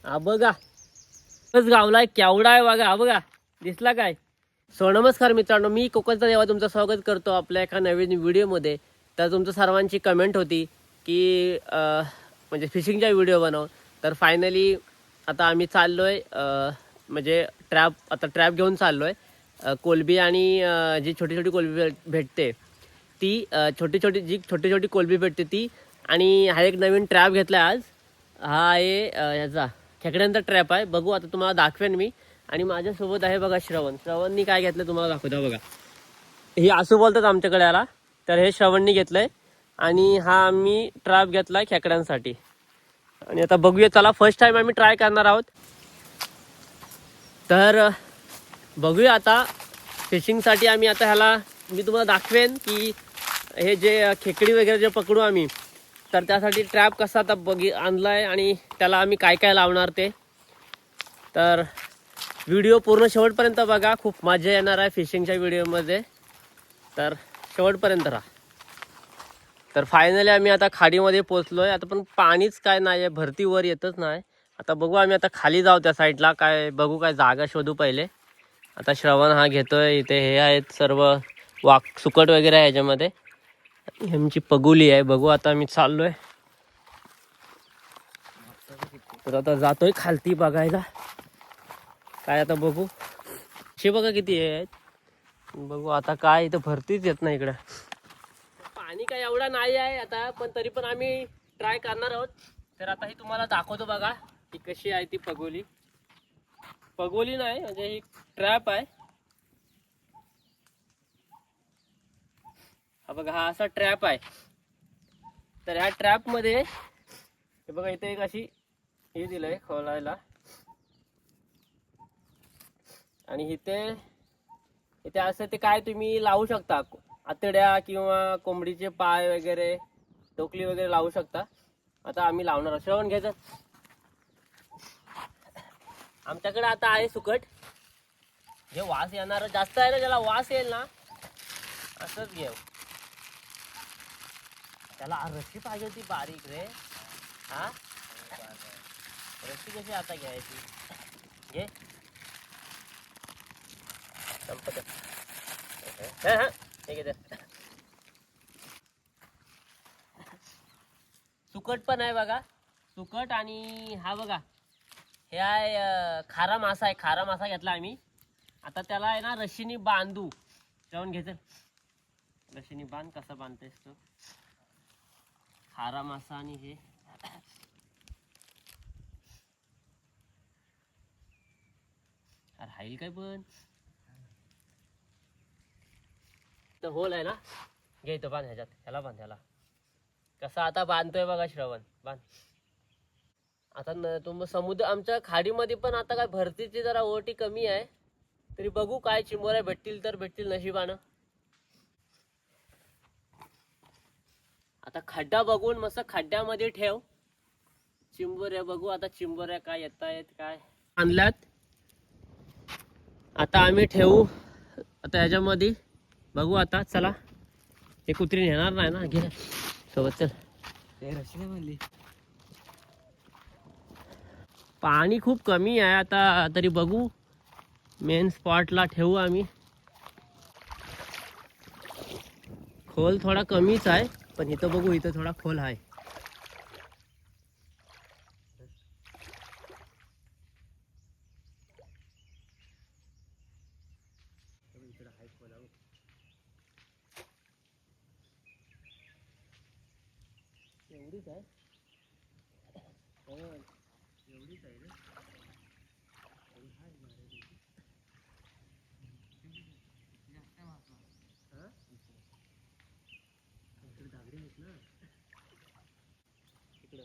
हा बघा बस गावलाय केवढा आहे बघा. हा बघा दिसला काय. सो नमस्कार मित्रांनो, मी कोकणचा देवा तुमचं स्वागत करतो आपल्या एका नवीन व्हिडिओमध्ये. तर तुमचं सर्वांची कमेंट होती की म्हणजे फिशिंगचा व्हिडिओ बनव. तर फायनली आता आम्ही चाललोय म्हणजे ट्रॅप घेऊन चाललोय. कोलबी आणि जी छोटी छोटी कोलबी भेटते ती छोटी छोटी कोलबी भेटते ती. आणि हा एक नवीन ट्रॅप घेतला आज. हा आहे ह्याचा खेकड्यांचा ट्रॅप आहे. बघू आता तुम्हाला दाखवेन मी. आणि माझ्यासोबत आहे बघा श्रवणनी काय घेतलं तुम्हाला दाखवतो बघा. ही आसू बोलतात आमच्याकडे याला. तर हे श्रवणनी घेतलंय आणि हा आम्ही ट्रॅप घेतलाय खेकड्यांसाठी. आणि आता बघूया, चला फर्स्ट टाइम आम्ही ट्राय करणार आहोत. तर बघूया आता फिशिंगसाठी आम्ही आता ह्याला मी तुम्हाला दाखवेन की हे जे खेकडी वगैरे जे पकडू आम्ही, तर त्यासाठी ट्रॅप कसा आता आणलाय आणि त्याला आम्ही काय काय लावणार ते. तर व्हिडिओ पूर्ण शेवटपर्यंत बघा, खूप मजा येणार आहे फिशिंगच्या व्हिडिओमध्ये. तर शेवटपर्यंत राहा. तर फायनली आम्ही आता खाडीमध्ये पोचलो आहे. आता पण पाणीच काय नाही आहे, भरतीवर येतच नाही. आता बघू आम्ही आता खाली जाऊ त्या साईडला, काय बघू काय जागा शोधू पहिले. आता श्रवण हा घेतोय. इथे हे आहेत सर्व सुकट वगैरे आहे ह्याच्यामध्ये. आमची पगुली आहे. बघू आता आम्ही चाललोय. तर आता जातोय खालती बघायला काय. आता बघू शे बघा किती आहेत. बघू आता काय इथं भरतीच येत नाही इकडं. पाणी काय एवढा नाही आहे आता, पण तरी पण आम्ही ट्राय करणार आहोत. तर आता ही तुम्हाला दाखवतो बघा की कशी आहे ती पगोली नाही म्हणजे ही ट्रॅप आहे. हा बघा, हा असा ट्रॅप आहे. तर ह्या ट्रॅप मध्ये हे बघा इथे एक अशी हे दिलंय खोलायला. आणि इथे असं ते काय तुम्ही लावू शकता, आतड्या किंवा कोंबडीचे पाय वगैरे, टोकली वगैरे लावू शकता. आता आम्ही लावणार आहोत. श्रवण घ्यायचं आमच्याकडे आता आहे सुकट. जे वास येणार जास्त आहे ना, ज्याला वास येईल ना असंच घेऊ. त्याला रस्सी पाहिजे होती बारीक रे. हा रस्सी कशी आता घ्यायची. घे संपत. सुकट पण आहे बघा. सुकट आणि हा बघा हे आहे खारा मासा आहे. खारा मासा घेतला आम्ही. आता त्याला आहे ना रशीनी बांधू. जाऊन घ्यायचं रशीनी बांध. कसा बांधतेस तो खारा मासा. आणि हे अरे हाईल काय पण होल आहे ना. घे तो बांध ह्याच्यात. ह्याला बांध. ह्याला कसा आता बांधतोय बघा श्रवण. बांध. आता तुम समुद्र आमच्या खाडीमध्ये पण आता काय भरतीची जरा ओटी कमी आहे. तरी बघू काय चिंबोऱ्या भेटतील तर भेटतील नशिबानं. आता खड्डा बघून मस्त खड्ड्यामध्ये ठेव चिंबोऱ्या. बघू आता चिंबोऱ्या काय येत आहेत काय आणल्यात. आता आम्ही ठेवू आता ह्याच्यामध्ये. बघू आता चला. ते कुत्री नेणार नाही ना. घे सोबत चल. रशी नाही म्हणली. पाणी खूप कमी आहे आता. तरी बघू मेन स्पॉटला ठेवू आम्ही. खोल थोडा कमीच आहे, पण इथं बघू इथं थोडा खोल आहे. एवढीच आहे. एवढीच आहे रे. धागडी आहेत ना तिकडं.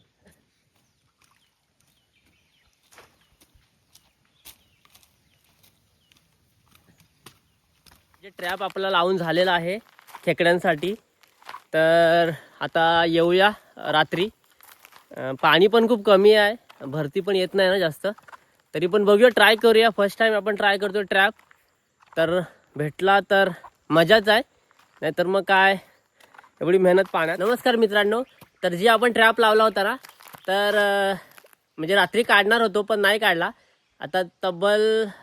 जे ट्रॅप आपला लावून झालेला आहे खेकड्यांसाठी. तर आता येऊया रात्री. पाणी पण खूप कमी आहे, भरती पण येत नाही ना जास्त. तरी पण बघूया, ट्राय करूया. फर्स्ट टाइम आपण ट्राय करतो ट्रॅप. तर भेटला तर मजाच आहे, नाहीतर मग काय एवढी मेहनत पाण्यात. नमस्कार मित्रांनो. तर जी आपण ट्रॅप लावला होता ना, तर म्हणजे रात्री काढणार होतो पण नाही काढला. आता तब्बल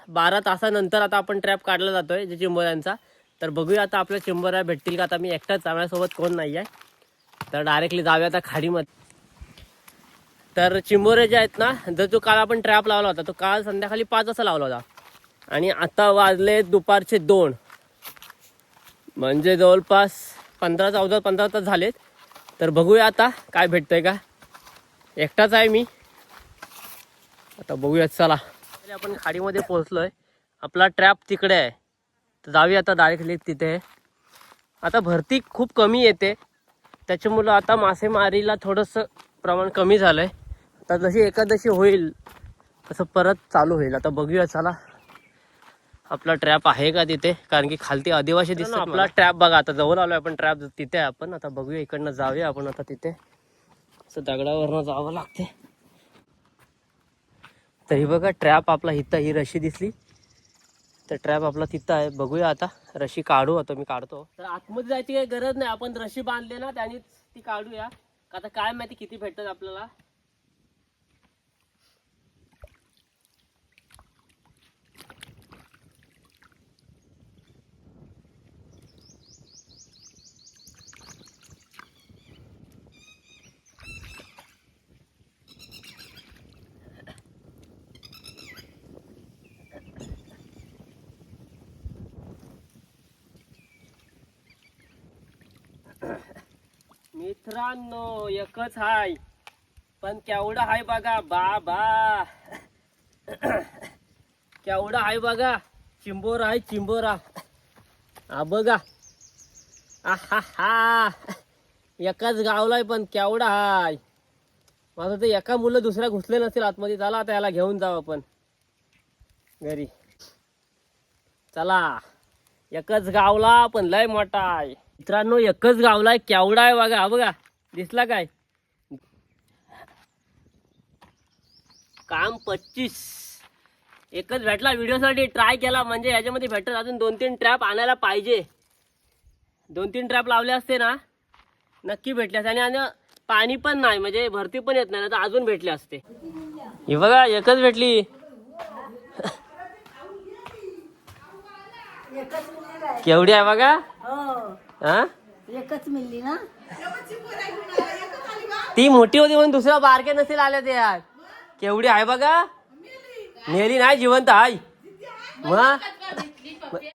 12 तासानंतर आता आपण ट्रॅप काढला जातोय जे चिंबोऱ्यांचा. तर बघूया आता आपल्या चिंबोऱ्या भेटतील का. आता मी एकटाच, माझ्यासोबत कोण नाही आहे. तर डायरेक्टली जाऊया आता खाडीमध्ये. तर चिंबोरे जे आहेत ना, जर जो काल आपण ट्रॅप लावला होता तो काल संध्याकाळी 5 वाजता लावला होता आणि आता वाजले दुपारचे 2, म्हणजे जवळपास 15 तास झालेत. तर बघूया आता काय भेटतंय का. एकटाच आहे मी. आता बघूया, चला. आपण खाडीमध्ये पोहोचलोय. आपला ट्रॅप तिकडे आहे, तर जाऊया आता डायरेक्टली तिथे. आता भरती खूप कमी येते, त्याच्यामुळं आता मासेमारीला थोडंसं प्रमाण कमी झालंय. आता जशी एकादशी होईल तसं परत चालू होईल. आता बघूया, चला. आपला ट्रॅप आहे का तिथे, कारण की खालती आदिवासी दिसतो आपला ट्रॅप. बघा आता जवळ आलोय आपण, ट्रॅप तिथे आहे आपण. आता बघूया, इकडनं जाऊया आपण आता तिथे. असं दगडावरनं जावं लागते. तरी बघा ट्रॅप आपला इथं, ही रशी दिसली तर ट्रॅप आपला तिथं आहे. बघूया आता, रशी काढू. आता मी काढतो. तर आतमध्ये जायची काही गरज नाही, आपण रशी बांधले ना त्यानेच ती काढूया. आता काय माहिती किती भेटतात आपल्याला. मित्रांनो, एकच हाय पण केवढा हाय बघा. बाबा केवढा हाय बघा. चिंबोरा आहे, चिंबोरा. हा बघा, आहा, एकाच गावलाय पण केवढा हाय. माझं तर एका मुलं दुसऱ्या घुसले नसतील आतमध्ये. चला आता याला घेऊन जाऊ आपण घरी. चला, एकच गावला पण लय मोठा आहे. मित्रांनो, एकच गावलाय, केवढा आहे बघा. बघा, दिसला काय. काम 25. एकच भेटला. व्हिडिओसाठी ट्राय केला, म्हणजे याच्यामध्ये भेटत. अजून 2-3 ट्रॅप आणायला पाहिजे. 2-3 ट्रॅप लावले असते ना नक्की भेटले असते. आणि पाणी पण नाही, म्हणजे भरती पण येत नाही ना, तर अजून भेटले असते. ही बघा, एकच भेटली. केवढी आहे बघा. हा, एकच मिळली ना. ती मोठी होती म्हणून दुसऱ्या बारके नसेल आल्या ते यार. केवढी आहे बघा. नेली नाही, जिवंत आहे. मग